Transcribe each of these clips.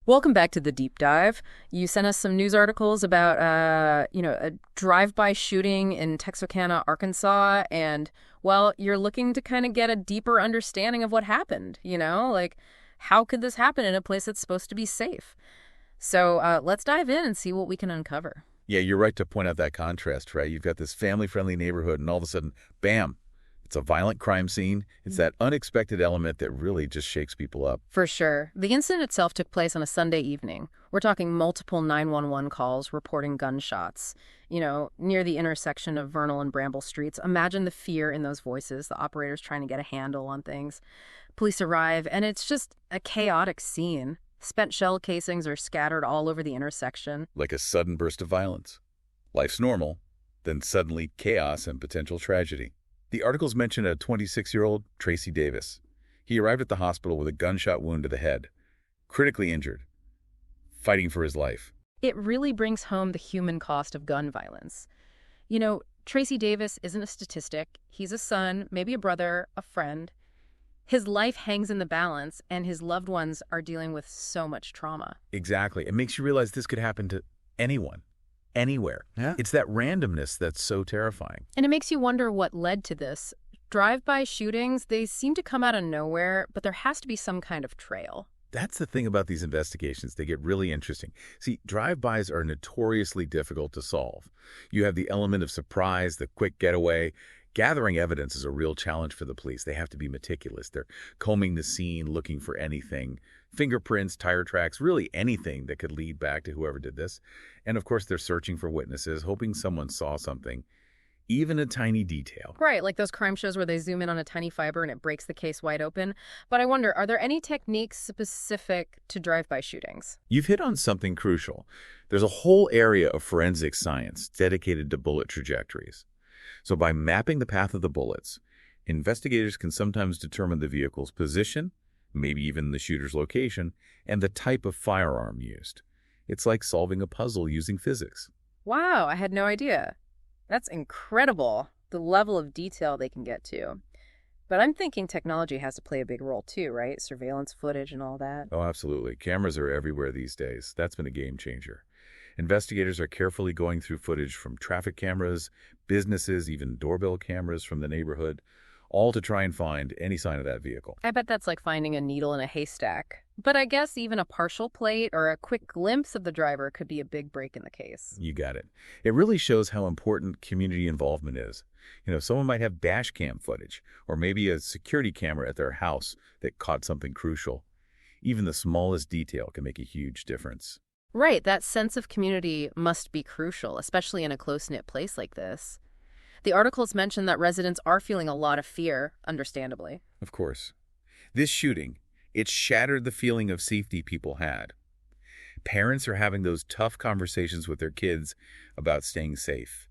Welcome back to the deep dive. You sent us some news articles about, a drive-by shooting in Texarkana, Arkansas, and, well, you're looking to kind of get a deeper understanding of what happened, Like, how could this happen in a place that's supposed to be safe? So let's dive in and see what we can uncover. Yeah, you're right to point out that contrast, right? You've got this family-friendly neighborhood, and all of a sudden, bam, it's a violent crime scene. It's that unexpected element that really just shakes people up. For sure. The incident itself took place on a Sunday evening. We're talking multiple 911 calls reporting gunshots, near the intersection of Vernal and Bramble Streets. Imagine the fear in those voices, the operators trying to get a handle on things. Police arrive, and it's just a chaotic scene. Spent shell casings are scattered all over the intersection. Like a sudden burst of violence. Life's normal, then suddenly chaos and potential tragedy. The articles mention a 26-year-old, Tracy Davis. He arrived at the hospital with a gunshot wound to the head, critically injured, fighting for his life. It really brings home the human cost of gun violence. Tracy Davis isn't a statistic. He's a son, maybe a brother, a friend. His life hangs in the balance, and his loved ones are dealing with so much trauma. Exactly. It makes you realize this could happen to anyone, anywhere. Yeah. It's that randomness that's so terrifying. And it makes you wonder what led to this. Drive-by shootings, they seem to come out of nowhere, but there has to be some kind of trail. That's the thing about these investigations. They get really interesting. See, drive-bys are notoriously difficult to solve. You have the element of surprise, the quick getaway. Gathering evidence is a real challenge for the police. They have to be meticulous. They're combing the scene, looking for anything. Fingerprints, tire tracks, really anything that could lead back to whoever did this. And of course, they're searching for witnesses, hoping someone saw something, even a tiny detail. Right, like those crime shows where they zoom in on a tiny fiber and it breaks the case wide open. But I wonder, are there any techniques specific to drive-by shootings? You've hit on something crucial. There's a whole area of forensic science dedicated to bullet trajectories. So by mapping the path of the bullets, investigators can sometimes determine the vehicle's position, maybe even the shooter's location, and the type of firearm used. It's like solving a puzzle using physics. Wow, I had no idea. That's incredible, the level of detail they can get to. But I'm thinking technology has to play a big role too, right? Surveillance footage and all that. Oh, absolutely. Cameras are everywhere these days. That's been a game changer. Investigators are carefully going through footage from traffic cameras, businesses, even doorbell cameras from the neighborhood, all to try and find any sign of that vehicle. I bet that's like finding a needle in a haystack. But I guess even a partial plate or a quick glimpse of the driver could be a big break in the case. You got it. It really shows how important community involvement is. Someone might have dash cam footage or maybe a security camera at their house that caught something crucial. Even the smallest detail can make a huge difference. Right, that sense of community must be crucial, especially in a close-knit place like this. The articles mention that residents are feeling a lot of fear, understandably. Of course. This shooting, it shattered the feeling of safety people had. Parents are having those tough conversations with their kids about staying safe.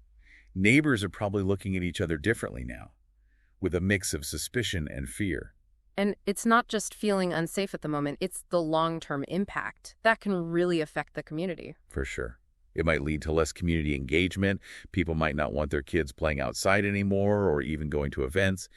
Neighbors are probably looking at each other differently now, with a mix of suspicion and fear. And it's not just feeling unsafe at the moment, it's the long-term impact. That can really affect the community. For sure. It might lead to less community engagement. People might not want their kids playing outside anymore or even going to events.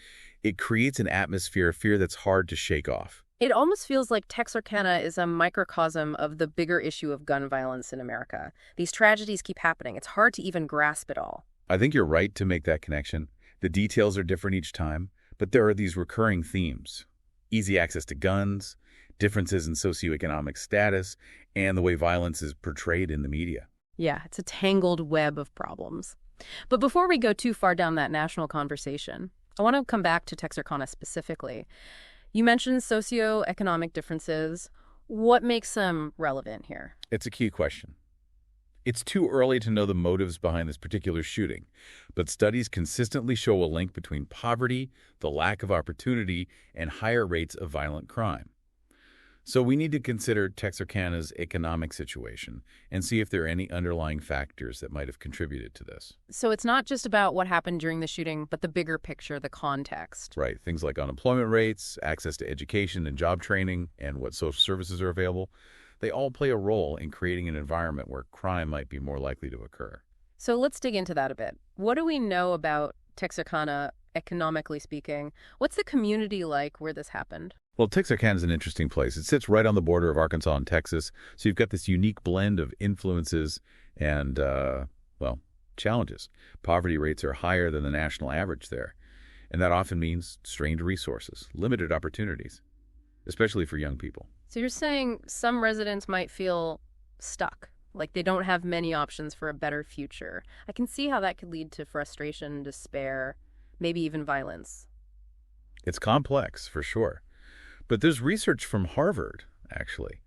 It creates an atmosphere of fear that's hard to shake off. It almost feels like Texarkana is a microcosm of the bigger issue of gun violence in America. These tragedies keep happening. It's hard to even grasp it all. I think you're right to make that connection. The details are different each time, but there are these recurring themes. Easy access to guns, differences in socioeconomic status, and the way violence is portrayed in the media. Yeah, it's a tangled web of problems. But before we go too far down that national conversation, I want to come back to Texarkana specifically. You mentioned socioeconomic differences. What makes them relevant here? It's a key question. It's too early to know the motives behind this particular shooting, but studies consistently show a link between poverty, the lack of opportunity, and higher rates of violent crime. So we need to consider Texarkana's economic situation and see if there are any underlying factors that might have contributed to this. So it's not just about what happened during the shooting, but the bigger picture, the context. Right. Things like unemployment rates, access to education and job training, and what social services are available. They all play a role in creating an environment where crime might be more likely to occur. So let's dig into that a bit. What do we know about Texarkana, economically speaking? What's the community like where this happened? Well, Texarkana is an interesting place. It sits right on the border of Arkansas and Texas, so you've got this unique blend of influences and, well, challenges. Poverty rates are higher than the national average there, and that often means strained resources, limited opportunities, especially for young people. So you're saying some residents might feel stuck, like they don't have many options for a better future. I can see how that could lead to frustration, despair, maybe even violence. It's complex, for sure. But there's research from Harvard, actually.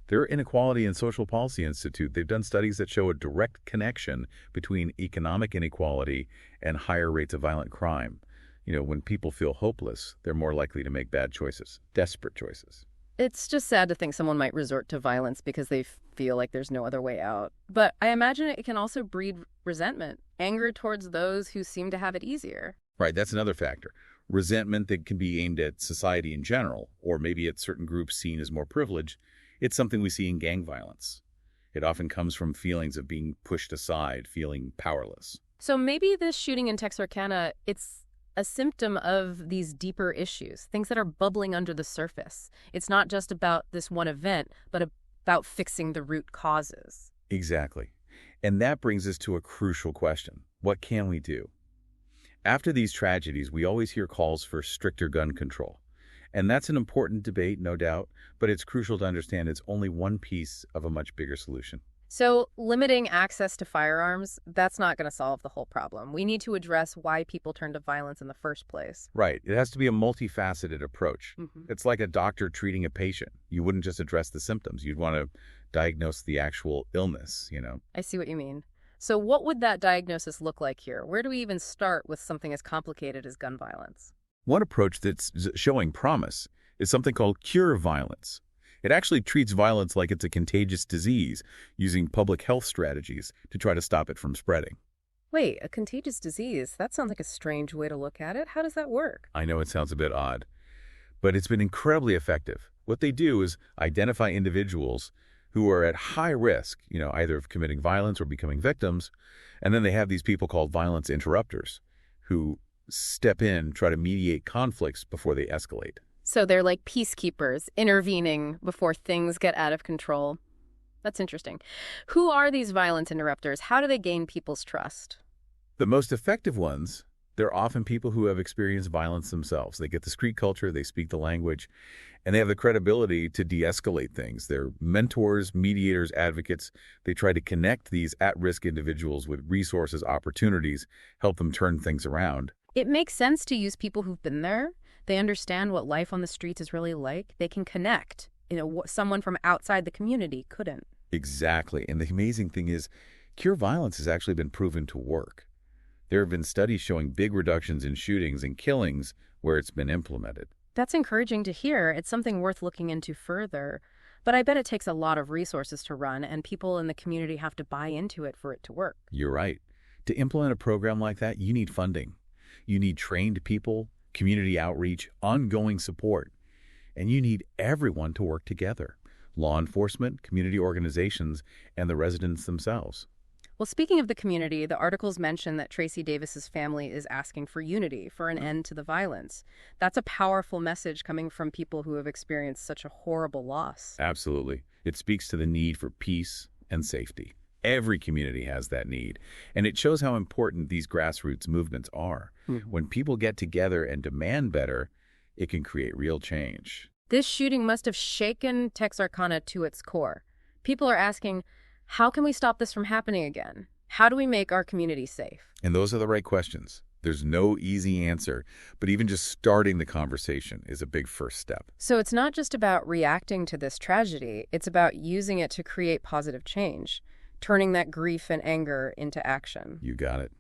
Their Inequality and Social Policy Institute, they've done studies that show a direct connection between economic inequality and higher rates of violent crime. When people feel hopeless, they're more likely to make bad choices, desperate choices. It's just sad to think someone might resort to violence because they feel like there's no other way out. But I imagine it can also breed resentment, anger towards those who seem to have it easier. Right, that's another factor. Resentment that can be aimed at society in general, or maybe at certain groups seen as more privileged. It's something we see in gang violence. It often comes from feelings of being pushed aside, feeling powerless. So maybe this shooting in Texarkana, it's a symptom of these deeper issues, things that are bubbling under the surface. It's not just about this one event, but about fixing the root causes. Exactly. And that brings us to a crucial question. What can we do? After these tragedies, we always hear calls for stricter gun control. And that's an important debate, no doubt, but it's crucial to understand it's only one piece of a much bigger solution. So limiting access to firearms, that's not going to solve the whole problem. We need to address why people turn to violence in the first place. Right. It has to be a multifaceted approach. Mm-hmm. It's like a doctor treating a patient. You wouldn't just address the symptoms. You'd want to diagnose the actual illness, I see what you mean. So what would that diagnosis look like here? Where do we even start with something as complicated as gun violence? One approach that's showing promise is something called cure violence. It actually treats violence like it's a contagious disease, using public health strategies to try to stop it from spreading. Wait, a contagious disease? That sounds like a strange way to look at it. How does that work? I know it sounds a bit odd, but it's been incredibly effective. What they do is identify individuals who are at high risk, either of committing violence or becoming victims, and then they have these people called violence interrupters who step in, try to mediate conflicts before they escalate. So they're like peacekeepers, intervening before things get out of control. That's interesting. Who are these violence interrupters? How do they gain people's trust? The most effective ones, they're often people who have experienced violence themselves. They get the street culture, they speak the language, and they have the credibility to de-escalate things. They're mentors, mediators, advocates. They try to connect these at-risk individuals with resources, opportunities, help them turn things around. It makes sense to use people who've been there. They understand what life on the streets is really like. They can connect. Someone from outside the community couldn't. Exactly. And the amazing thing is, cure violence has actually been proven to work. There have been studies showing big reductions in shootings and killings where it's been implemented. That's encouraging to hear. It's something worth looking into further. But I bet it takes a lot of resources to run, and people in the community have to buy into it for it to work. You're right. To implement a program like that, you need funding. You need trained people, community outreach, ongoing support. And you need everyone to work together. Law enforcement, community organizations, and the residents themselves. Well, speaking of the community, the articles mention that Tracy Davis's family is asking for unity, for an end to the violence. That's a powerful message coming from people who have experienced such a horrible loss. Absolutely. It speaks to the need for peace and safety. Every community has that need, and it shows how important these grassroots movements are. Mm-hmm. When people get together and demand better, it can create real change. This shooting must have shaken Texarkana to its core. People are asking, how can we stop this from happening again? How do we make our community safe? And those are the right questions. There's no easy answer, but even just starting the conversation is a big first step. So it's not just about reacting to this tragedy, it's about using it to create positive change, turning that grief and anger into action. You got it.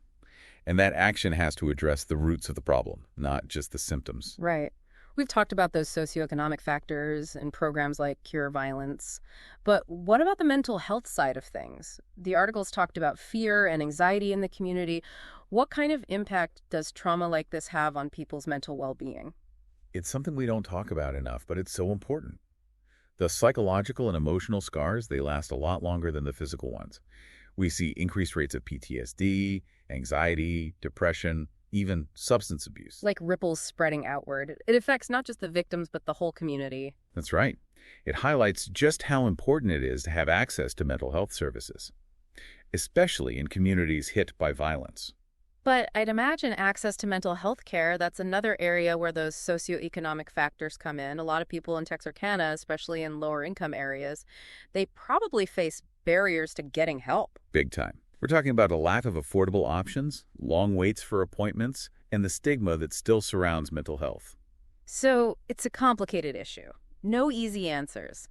And that action has to address the roots of the problem, not just the symptoms. Right. We've talked about those socioeconomic factors and programs like Cure Violence. But what about the mental health side of things? The articles talked about fear and anxiety in the community. What kind of impact does trauma like this have on people's mental well-being? It's something we don't talk about enough, but it's so important. The psychological and emotional scars, they last a lot longer than the physical ones. We see increased rates of PTSD, anxiety, depression, even substance abuse. Like ripples spreading outward. It affects not just the victims, but the whole community. That's right. It highlights just how important it is to have access to mental health services, especially in communities hit by violence. But I'd imagine access to mental health care, that's another area where those socioeconomic factors come in. A lot of people in Texarkana, especially in lower income areas, they probably face barriers to getting help. Big time. We're talking about a lack of affordable options, long waits for appointments, and the stigma that still surrounds mental health. So it's a complicated issue. No easy answers.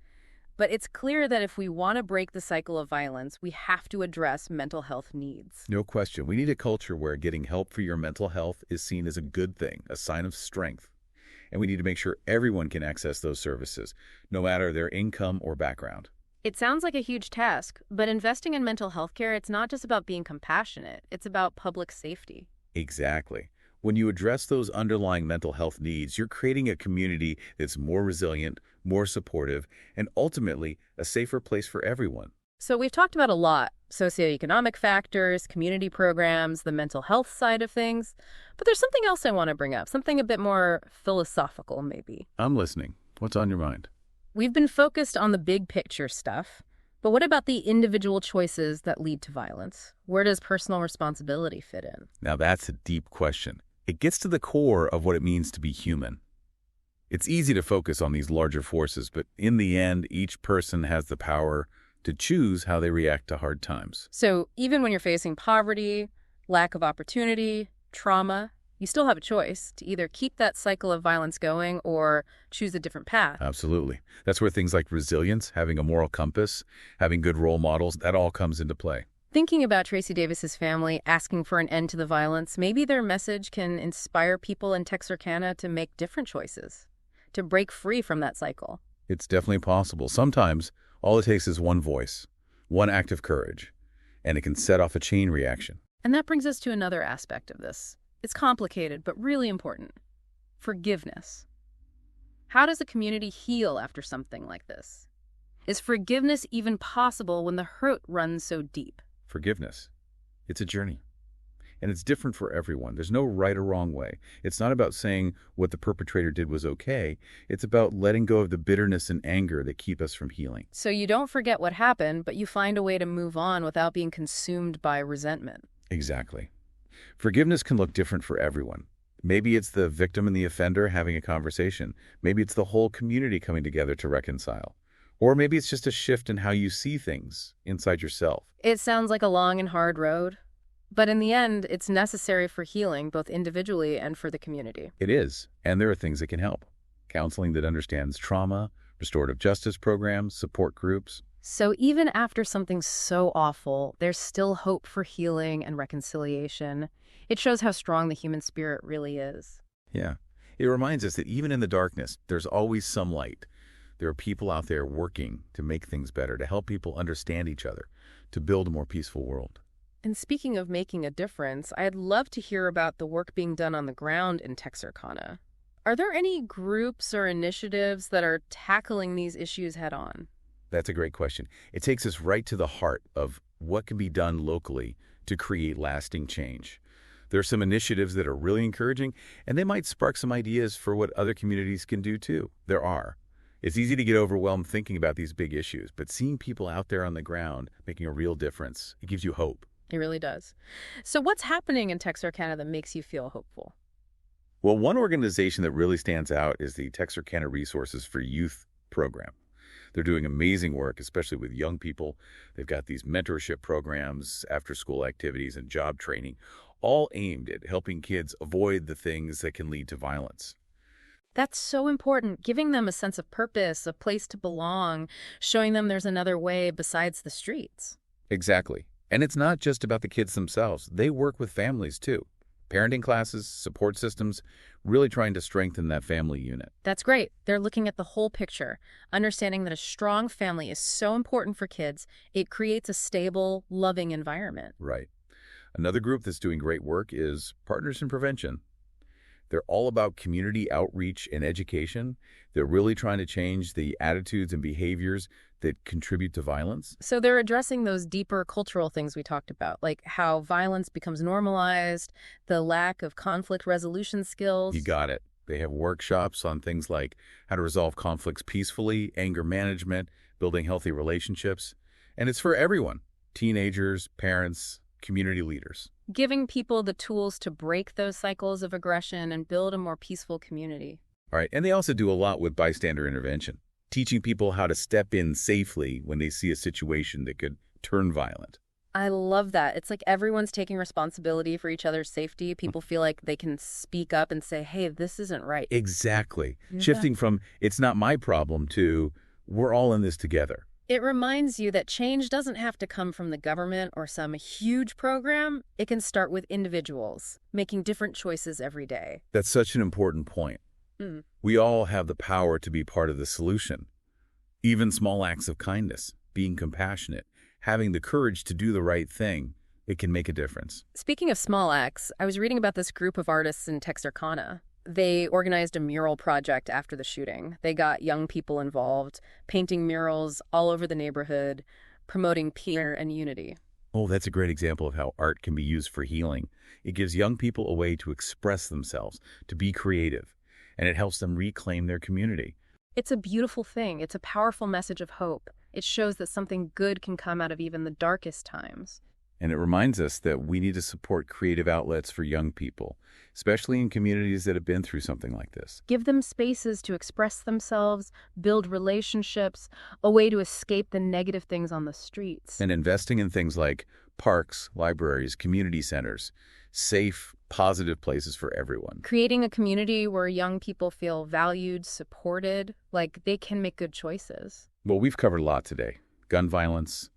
But it's clear that if we want to break the cycle of violence, we have to address mental health needs. No question. We need a culture where getting help for your mental health is seen as a good thing, a sign of strength. And we need to make sure everyone can access those services, no matter their income or background. It sounds like a huge task, but investing in mental health care, it's not just about being compassionate. It's about public safety. Exactly. When you address those underlying mental health needs, you're creating a community that's more resilient, more supportive, and ultimately a safer place for everyone. So we've talked about a lot: socioeconomic factors, community programs, the mental health side of things. But there's something else I want to bring up, something a bit more philosophical, maybe. I'm listening. What's on your mind? We've been focused on the big picture stuff, but what about the individual choices that lead to violence? Where does personal responsibility fit in? Now that's a deep question. It gets to the core of what it means to be human. It's easy to focus on these larger forces, but in the end, each person has the power to choose how they react to hard times. So even when you're facing poverty, lack of opportunity, trauma, you still have a choice to either keep that cycle of violence going or choose a different path. Absolutely. That's where things like resilience, having a moral compass, having good role models, that all comes into play. Thinking about Tracy Davis's family asking for an end to the violence, maybe their message can inspire people in Texarkana to make different choices, to break free from that cycle. It's definitely possible. Sometimes all it takes is one voice, one act of courage, and it can set off a chain reaction. And that brings us to another aspect of this. It's complicated, but really important. Forgiveness. How does a community heal after something like this? Is forgiveness even possible when the hurt runs so deep? Forgiveness. It's a journey. And it's different for everyone. There's no right or wrong way. It's not about saying what the perpetrator did was okay. It's about letting go of the bitterness and anger that keep us from healing. So you don't forget what happened, but you find a way to move on without being consumed by resentment. Exactly. Forgiveness can look different for everyone. Maybe it's the victim and the offender having a conversation. Maybe it's the whole community coming together to reconcile. Or maybe it's just a shift in how you see things inside yourself. It sounds like a long and hard road, but in the end, it's necessary for healing, both individually and for the community. It is, and there are things that can help. Counseling that understands trauma, restorative justice programs, support groups. So even after something so awful, there's still hope for healing and reconciliation. It shows how strong the human spirit really is. Yeah. It reminds us that even in the darkness, there's always some light. There are people out there working to make things better, to help people understand each other, to build a more peaceful world. And speaking of making a difference, I'd love to hear about the work being done on the ground in Texarkana. Are there any groups or initiatives that are tackling these issues head on? That's a great question. It takes us right to the heart of what can be done locally to create lasting change. There are some initiatives that are really encouraging, and they might spark some ideas for what other communities can do too. There are. It's easy to get overwhelmed thinking about these big issues, but seeing people out there on the ground making a real difference, it gives you hope. It really does. So what's happening in Texarkana that makes you feel hopeful? Well, one organization that really stands out is the Texarkana Resources for Youth program. They're doing amazing work, especially with young people. They've got these mentorship programs, after-school activities, and job training, all aimed at helping kids avoid the things that can lead to violence. That's so important, giving them a sense of purpose, a place to belong, showing them there's another way besides the streets. Exactly. And it's not just about the kids themselves. They work with families, too. Parenting classes, support systems, really trying to strengthen that family unit. That's great. They're looking at the whole picture, understanding that a strong family is so important for kids. It creates a stable, loving environment. Right. Another group that's doing great work is Partners in Prevention. They're all about community outreach and education. They're really trying to change the attitudes and behaviors that contribute to violence. So they're addressing those deeper cultural things we talked about, like how violence becomes normalized, the lack of conflict resolution skills. You got it. They have workshops on things like how to resolve conflicts peacefully, anger management, building healthy relationships. And it's for everyone, teenagers, parents, community leaders. Giving people the tools to break those cycles of aggression and build a more peaceful community. All right, and they also do a lot with bystander intervention, teaching people how to step in safely when they see a situation that could turn violent. I love that. It's like everyone's taking responsibility for each other's safety. People feel like they can speak up and say, hey, this isn't right. Exactly. Yeah. Shifting from, it's not my problem, to, we're all in this together. It reminds you that change doesn't have to come from the government or some huge program. It can start with individuals, making different choices every day. That's such an important point. We all have the power to be part of the solution. Even small acts of kindness, being compassionate, having the courage to do the right thing, it can make a difference. Speaking of small acts, I was reading about this group of artists in Texarkana. They organized a mural project after the shooting. They got young people involved, painting murals all over the neighborhood, promoting peace and unity. Oh, that's a great example of how art can be used for healing. It gives young people a way to express themselves, to be creative, and it helps them reclaim their community. It's a beautiful thing. It's a powerful message of hope. It shows that something good can come out of even the darkest times. And it reminds us that we need to support creative outlets for young people, especially in communities that have been through something like this. Give them spaces to express themselves, build relationships, a way to escape the negative things on the streets. And investing in things like parks, libraries, community centers, safe, positive places for everyone. Creating a community where young people feel valued, supported, like they can make good choices. Well, we've covered a lot today. Gun violence,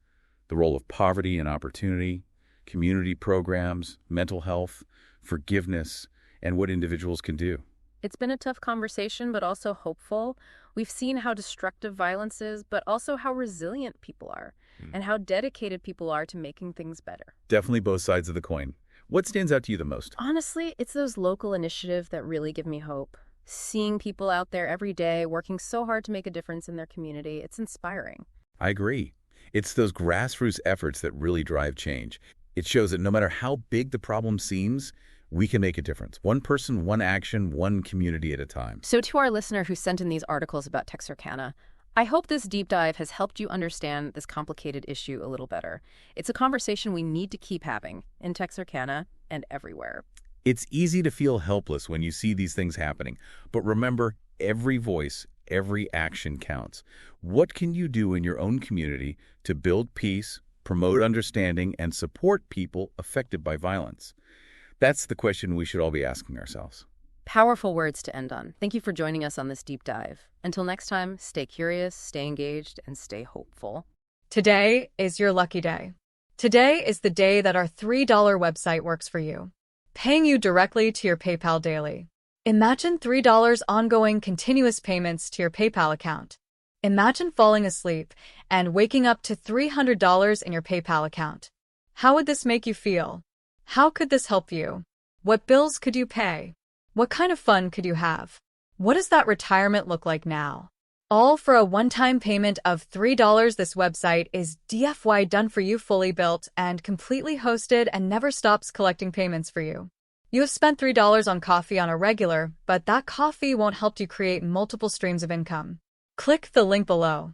the role of poverty and opportunity, community programs, mental health, forgiveness, and what individuals can do. It's been a tough conversation, but also hopeful. We've seen how destructive violence is, but also how resilient people are, and how dedicated people are to making things better. Definitely both sides of the coin. What stands out to you the most? Honestly, it's those local initiatives that really give me hope. Seeing people out there every day working so hard to make a difference in their community, it's inspiring. I agree. It's those grassroots efforts that really drive change. It shows that no matter how big the problem seems, we can make a difference. One person, one action, one community at a time. So to our listener who sent in these articles about Texarkana, I hope this deep dive has helped you understand this complicated issue a little better. It's a conversation we need to keep having in Texarkana and everywhere. It's easy to feel helpless when you see these things happening, but remember, every voice, every action counts. What can you do in your own community to build peace, promote understanding, and support people affected by violence? That's the question we should all be asking ourselves. Powerful words to end on. Thank you for joining us on this deep dive. Until next time, stay curious, stay engaged, and stay hopeful. Today is your lucky day. Today is the day that our $3 website works for you, paying you directly to your PayPal daily. Imagine $3 ongoing continuous payments to your PayPal account. Imagine falling asleep and waking up to $300 in your PayPal account. How would this make you feel? How could this help you? What bills could you pay? What kind of fun could you have? What does that retirement look like now? All for a one-time payment of $3. This website is DFY done for you, fully built and completely hosted, and never stops collecting payments for you. You have spent $3 on coffee on a regular, but that coffee won't help you create multiple streams of income. Click the link below.